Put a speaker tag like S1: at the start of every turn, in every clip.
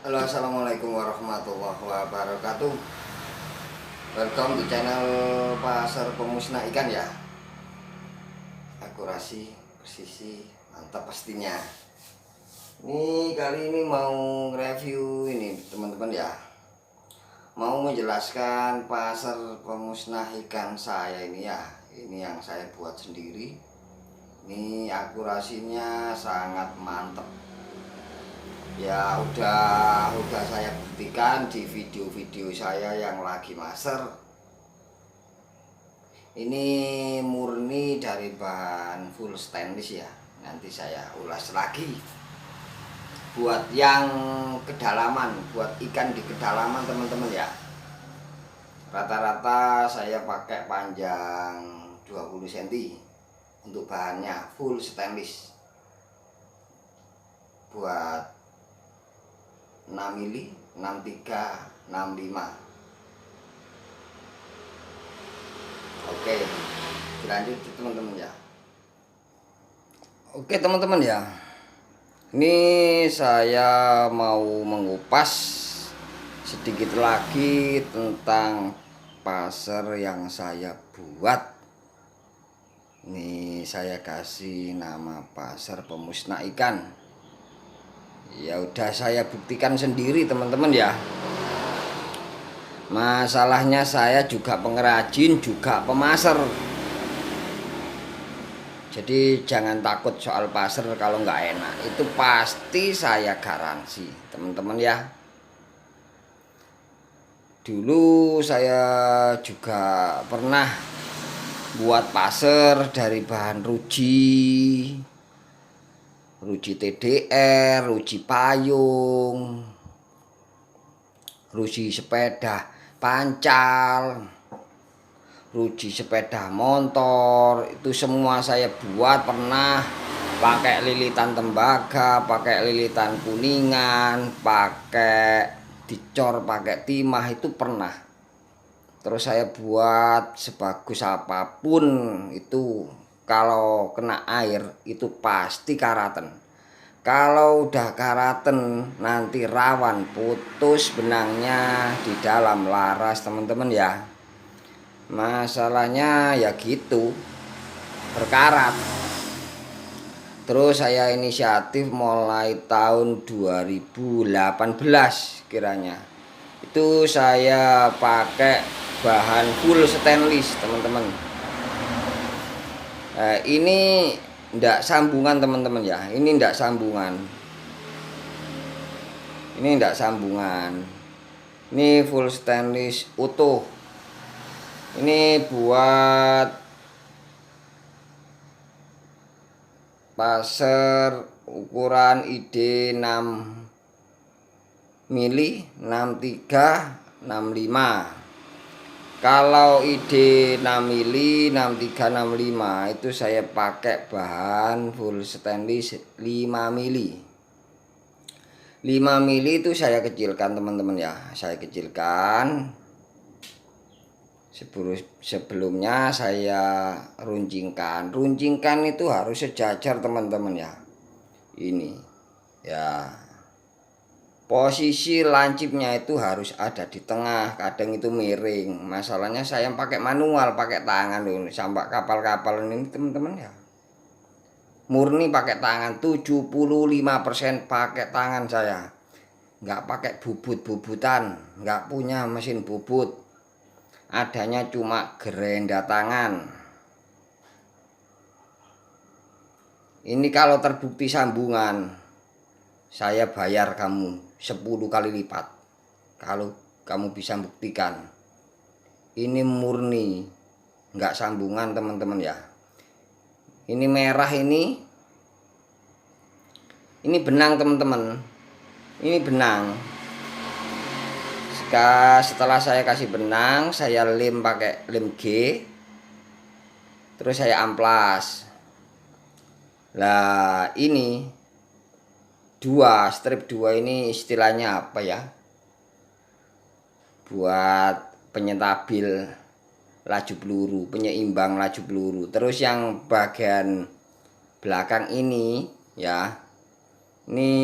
S1: Halo, assalamualaikum warahmatullahi wabarakatuh. Welcome di channel Pasar Pemusnah Ikan ya. Akurasi, presisi, mantap pastinya. Ini kali ini mau review ini teman-teman ya. Mau menjelaskan pasar pemusnah ikan saya ini ya. Ini yang saya buat sendiri. Ini akurasinya sangat mantap. Ya udah saya buktikan di video-video saya yang lagi master. Ini murni dari bahan full stainless ya. Nanti saya ulas lagi. Buat yang kedalaman, buat ikan di kedalaman teman-teman ya. Rata-rata saya pakai panjang 20 cm untuk bahannya full stainless. Buat 6 mili, 63, 65. Oke, dilanjut teman-teman ya. Oke teman-teman ya, ini saya mau mengupas sedikit lagi tentang pasar yang saya buat. Ini saya kasih nama pasar pemusnah ikan. Ya udah saya buktikan sendiri teman-teman ya. Masalahnya saya juga pengrajin, juga pemasar. Jadi jangan takut soal pasar kalau nggak enak. Itu pasti saya garansi teman-teman ya. Dulu saya juga pernah buat pasar dari bahan ruji TDR, ruji payung, ruji sepeda pancal, ruji sepeda motor. Itu semua saya buat pernah. Pakai lilitan tembaga, pakai lilitan kuningan, pakai dicor, pakai timah, itu pernah. Terus saya buat sebagus apapun itu, kalau kena air itu pasti karaten. Kalau udah karaten nanti rawan putus benangnya di dalam laras teman-teman ya. Masalahnya ya gitu, berkarat. Terus saya inisiatif mulai tahun 2018 kiranya. Itu saya pakai bahan full stainless teman-teman. Ini ndak sambungan teman-teman ya. Ini ndak sambungan. Ini ndak sambungan. Ini full stainless utuh. Ini buat pasar ukuran ID 6 mili, 63, 65. Kalau ide 6 mili, 63, 65 itu saya pakai bahan full stainless 5 mili. 5 mili itu saya kecilkan teman-teman ya. Saya kecilkan. Sebelumnya saya runcingkan. Runcingkan itu harus sejajar teman-teman ya. Ini ya. Posisi lancipnya itu harus ada di tengah, kadang itu miring. Masalahnya saya pakai manual, pakai tangan loh. Sampai kapal-kapal ini teman-teman ya. Murni pakai tangan, 75% pakai tangan saya. Nggak pakai bubut-bubutan, nggak punya mesin bubut. Adanya cuma gerenda tangan. Ini kalau terbukti sambungan, saya bayar kamu 10 kali lipat. Kalau kamu bisa buktikan. Ini murni nggak sambungan teman-teman ya. Ini merah ini benang teman-teman. Ini benang. Setelah saya kasih benang, saya lem pakai lem G. Terus saya amplas. Lah ini strip 2 ini istilahnya apa ya? Buat penyentabil laju peluru, penyeimbang laju peluru. Terus yang bagian belakang ini ya, ini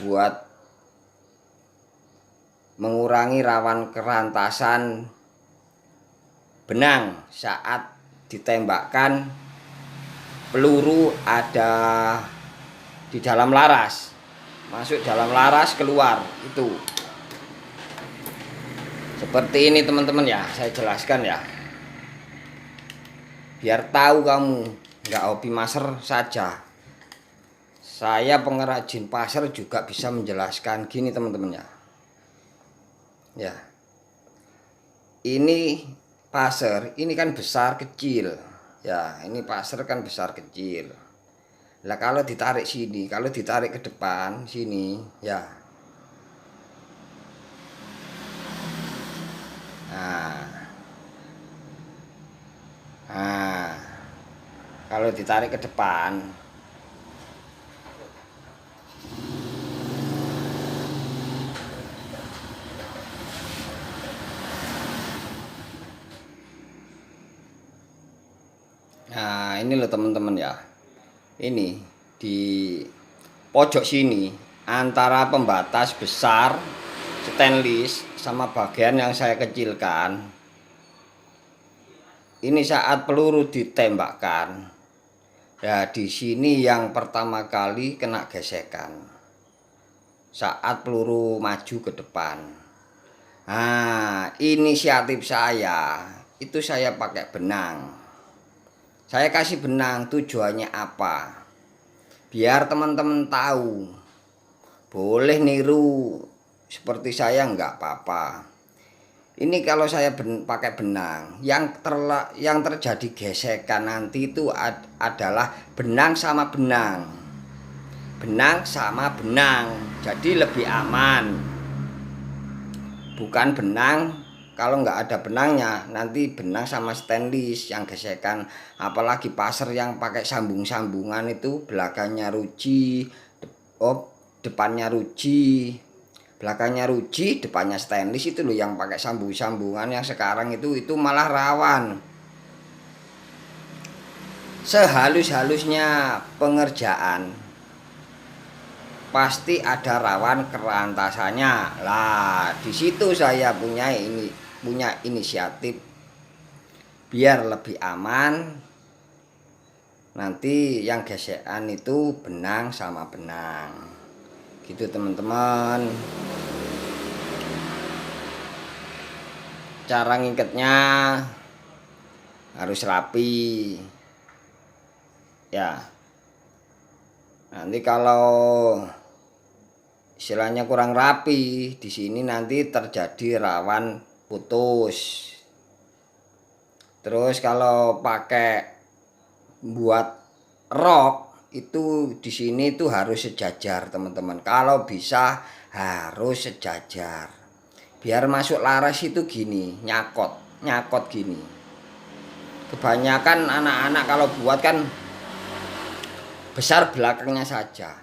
S1: buat mengurangi rawan kerantasan benang saat ditembakkan peluru ada di dalam laras, masuk dalam laras keluar. Itu seperti ini teman-teman ya, saya jelaskan ya, biar tahu kamu nggak hobi maser saja, saya pengrajin pasir juga bisa menjelaskan gini teman-teman ya. Ya, ini pasir ini kan besar kecil ya, ini pasir kan besar kecil lah. Kalau ditarik sini, kalau ditarik ke depan sini ya, nah kalau ditarik ke depan, nah ini loh teman-teman ya, ini di pojok sini antara pembatas besar stainless sama bagian yang saya kecilkan, ini saat peluru ditembakkan ya, di sini yang pertama kali kena gesekan saat peluru maju ke depan. Nah, inisiatif saya itu saya pakai benang. Saya kasih benang tujuannya apa? Biar teman-teman tahu. Boleh niru seperti saya nggak apa-apa. Ini kalau saya pakai benang, yang terjadi gesekan nanti itu adalah benang sama benang. Benang sama benang. Jadi lebih aman. Bukan benang. Kalau nggak ada benangnya, nanti benang sama stainless yang gesekan. Apalagi pasir yang pakai sambung-sambungan itu, belakangnya ruji, depannya ruji, belakangnya ruji, depannya stainless, itu loh yang pakai sambung-sambungan yang sekarang itu malah rawan. Sehalus-halusnya pengerjaan, pasti ada rawan kerantasannya. Lah, di situ saya punya inisiatif biar lebih aman. Nanti yang gesekan itu benang sama benang. Gitu teman-teman. Cara ngikatnya harus rapi. Ya. Nanti kalau istilahnya kurang rapi, di sini nanti terjadi rawan putus. Terus kalau pakai buat rok itu di sini tuh harus sejajar teman-teman. Kalau bisa harus sejajar. Biar masuk laras itu gini, nyakot gini. Kebanyakan anak-anak kalau buat kan besar belakangnya saja,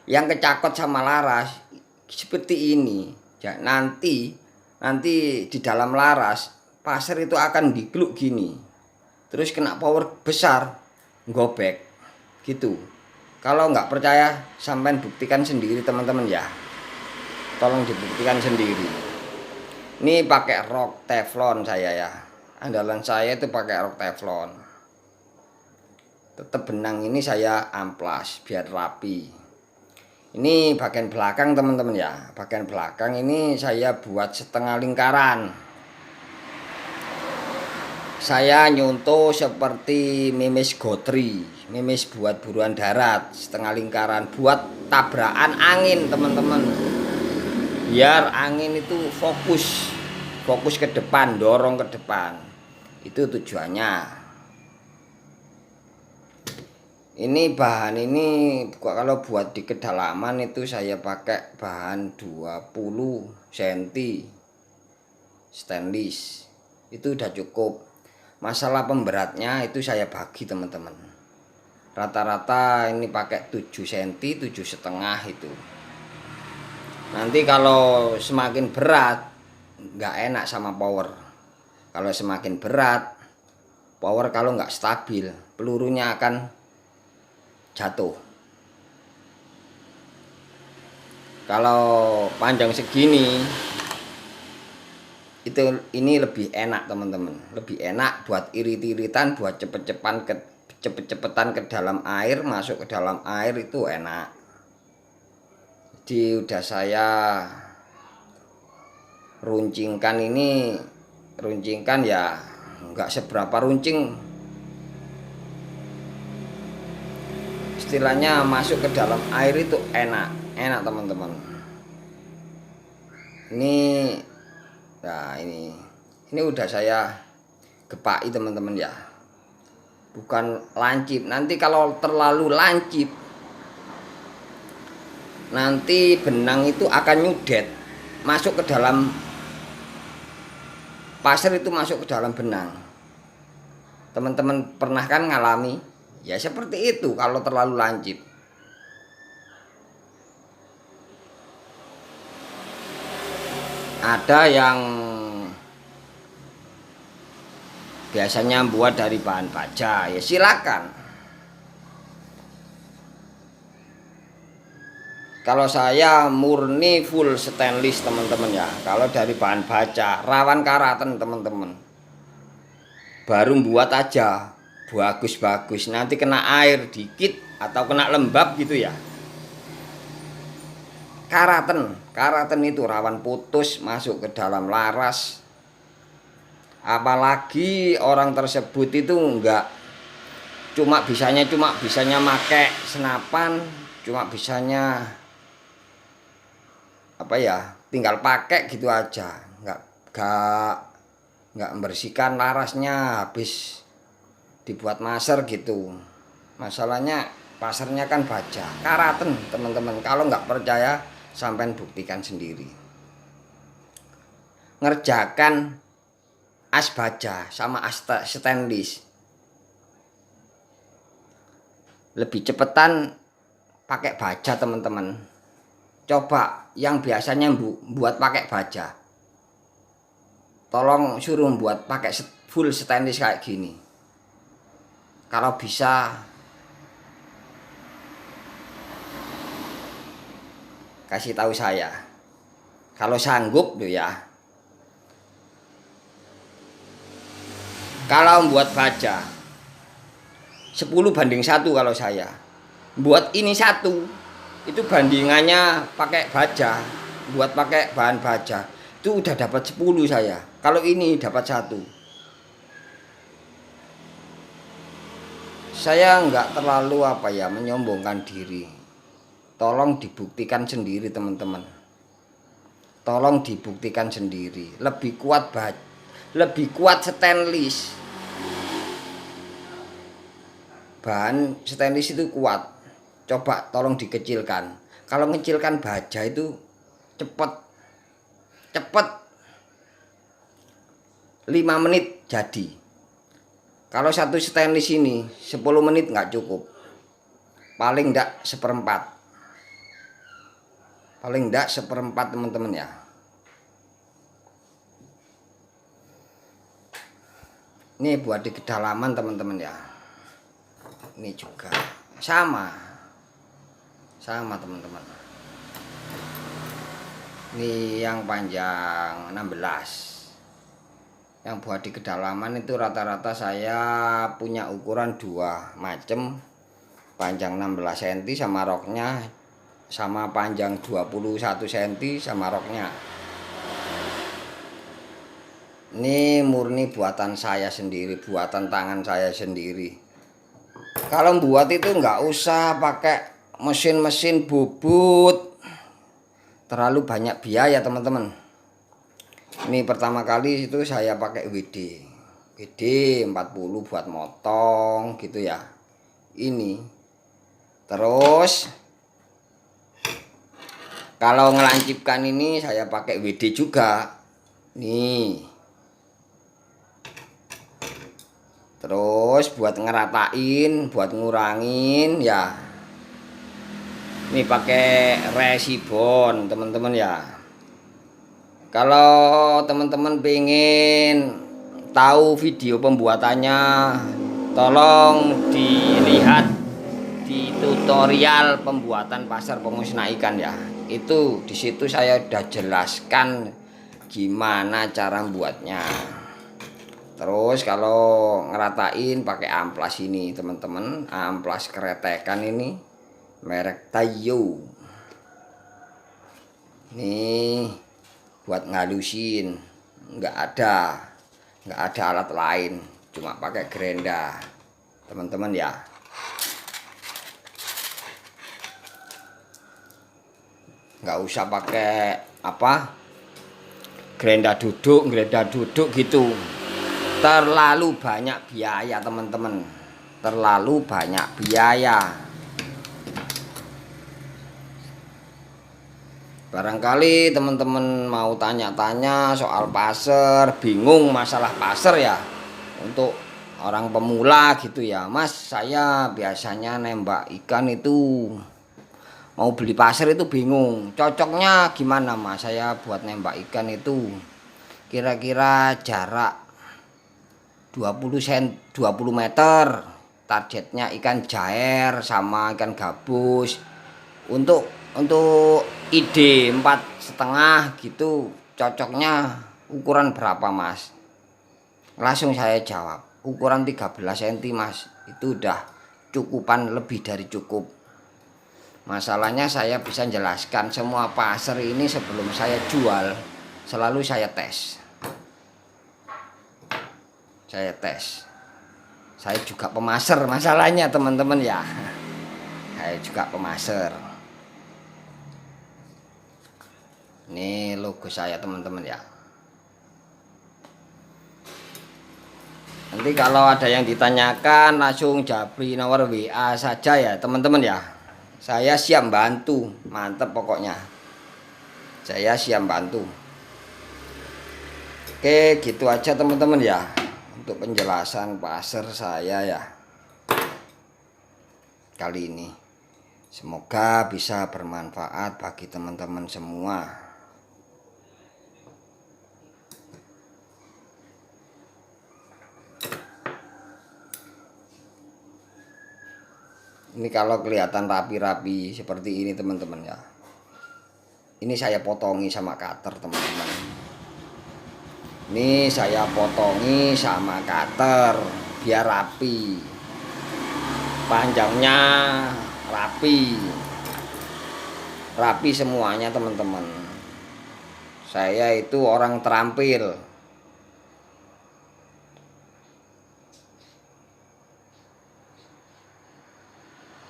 S1: yang kecakot sama laras seperti ini ya. Nanti di dalam laras pasir itu akan digluk gini, terus kena power besar, gobek gitu. Kalau nggak percaya sampai buktikan sendiri teman-teman ya, tolong dibuktikan sendiri. Ini pakai rok teflon saya ya, andalan saya itu pakai rok teflon. Tetap benang ini saya amplas biar rapi. Ini bagian belakang teman-teman ya. Bagian belakang ini saya buat setengah lingkaran. Saya nyontoh seperti memes gotri, memes buat buruan darat, setengah lingkaran buat tabrakan angin teman-teman. Biar angin itu fokus ke depan, dorong ke depan. Itu tujuannya. Ini bahan ini kalau buat di kedalaman itu saya pakai bahan 20 cm stainless. Itu udah cukup. Masalah pemberatnya itu saya bagi teman-teman. Rata-rata ini pakai 7 cm, 7,5 itu. Nanti kalau semakin berat nggak enak sama power. Kalau semakin berat power, kalau nggak stabil pelurunya akan jatuh. Kalau panjang segini itu ini lebih enak teman-teman, lebih enak buat irit-iritan, buat cepet-cepetan ke dalam air, masuk ke dalam air itu enak. Jadi udah saya runcingkan ini, runcingkan ya nggak seberapa runcing, istilahnya masuk ke dalam air itu enak teman-teman. Ini nah ini udah saya gepaki teman-teman ya, bukan lancip. Nanti kalau terlalu lancip nanti benang itu akan nyudet masuk ke dalam pasir, itu masuk ke dalam benang. Teman-teman pernah kan ngalami ya seperti itu kalau terlalu lancip. Ada yang biasanya buat dari bahan baja, ya silakan. Kalau saya murni full stainless teman-teman ya. Kalau dari bahan baja rawan karatan teman-teman, baru buat aja bagus-bagus, nanti kena air dikit atau kena lembab gitu ya, karatan itu rawan putus masuk ke dalam laras. Apalagi orang tersebut itu enggak cuma bisanya make senapan, cuma bisanya apa ya, tinggal pakai gitu aja, enggak membersihkan larasnya, habis dibuat maser gitu. Masalahnya pasarnya kan baja karatan teman-teman. Kalau nggak percaya sampai buktikan sendiri. Ngerjakan as baja sama as stainless lebih cepetan pakai baja teman-teman. Coba yang biasanya buat pakai baja, tolong suruh buat pakai full stainless kayak gini. Kalau bisa kasih tahu saya, kalau sanggup tuh ya. Kalau buat baja 10:1 kalau saya buat ini satu, itu bandingannya pakai baja, buat pakai bahan baja itu udah dapat 10 saya. Kalau ini dapat 1. Saya nggak terlalu apa ya menyombongkan diri. Tolong dibuktikan sendiri teman-teman. Tolong dibuktikan sendiri. Lebih kuat stainless. Bahan stainless itu kuat. Coba tolong dikecilkan. Kalau mengecilkan baja itu cepet 5 menit jadi. Kalau satu stainless ini 10 menit nggak cukup. Paling enggak seperempat. Paling enggak seperempat teman-teman ya. Ini buat di kedalaman teman-teman ya. Ini juga sama teman-teman. Ini yang panjang 16. Yang buat di kedalaman itu rata-rata saya punya ukuran 2 macam. Panjang 16 cm sama roknya, sama panjang 21 cm sama roknya. Ini murni buatan saya sendiri, buatan tangan saya sendiri. Kalau buat itu nggak usah pakai mesin-mesin bubut, terlalu banyak biaya teman-teman. Ini pertama kali itu saya pakai WD 40 buat motong gitu ya. Ini terus kalau ngelancipkan ini saya pakai WD juga. Nih. Terus buat ngeratain, buat ngurangin ya. Ini pakai resibon, teman-teman ya. Kalau teman-teman pengen tahu video pembuatannya, tolong dilihat di tutorial pembuatan pasar pemusnah ikan ya. itu di situ saya udah jelaskan gimana cara buatnya. Terus kalau ngeratain pakai amplas ini teman-teman, amplas keretekan ini merek Taiyo. Nih buat ngalusin, nggak ada alat lain, cuma pakai gerenda teman-teman ya. Nggak usah pakai apa gerenda duduk gitu, terlalu banyak biaya teman-teman, terlalu banyak biaya. Barangkali teman-teman mau tanya-tanya soal pasar, bingung masalah pasar ya, untuk orang pemula gitu ya, Mas, saya biasanya nembak ikan itu mau beli pasar itu bingung, cocoknya gimana Mas? Saya buat nembak ikan itu kira-kira jarak 20 meter, targetnya ikan jair sama ikan gabus. Untuk ide 4,5 gitu, cocoknya ukuran berapa Mas? Langsung saya jawab, ukuran 13 cm Mas, itu udah cukupan, lebih dari cukup. Masalahnya saya bisa jelaskan semua pasar ini sebelum saya jual, selalu saya tes. Saya juga pemasar masalahnya teman-teman ya. Saya juga pemasar. Ini logo saya teman-teman ya. Nanti kalau ada yang ditanyakan langsung japri nomor WA saja ya teman-teman ya. Saya siap bantu, mantep pokoknya. Saya siap bantu. Oke, gitu aja teman-teman ya untuk penjelasan pasar saya ya kali ini. Semoga bisa bermanfaat bagi teman-teman semua. Ini kalau kelihatan rapi-rapi seperti ini teman-teman ya. Ini saya potongi sama cutter teman-teman. Ini saya potongi sama cutter biar rapi. Panjangnya rapi. Rapi semuanya teman-teman. Saya itu orang terampil.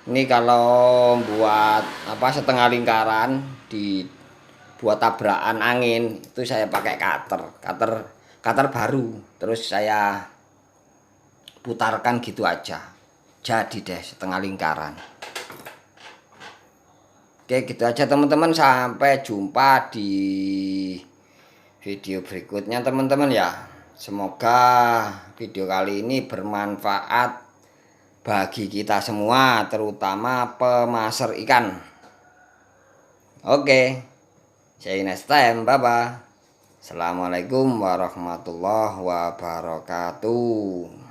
S1: Ini kalau buat apa setengah lingkaran dibuat tabrakan angin itu saya pakai cutter baru, terus saya putarkan gitu aja, jadi deh setengah lingkaran. Oke, gitu aja teman-teman, sampai jumpa di video berikutnya teman-teman ya. Semoga video kali ini bermanfaat bagi kita semua, terutama pemasar ikan. Oke, see you next time, bye bye. Assalamualaikum warahmatullahi wabarakatuh.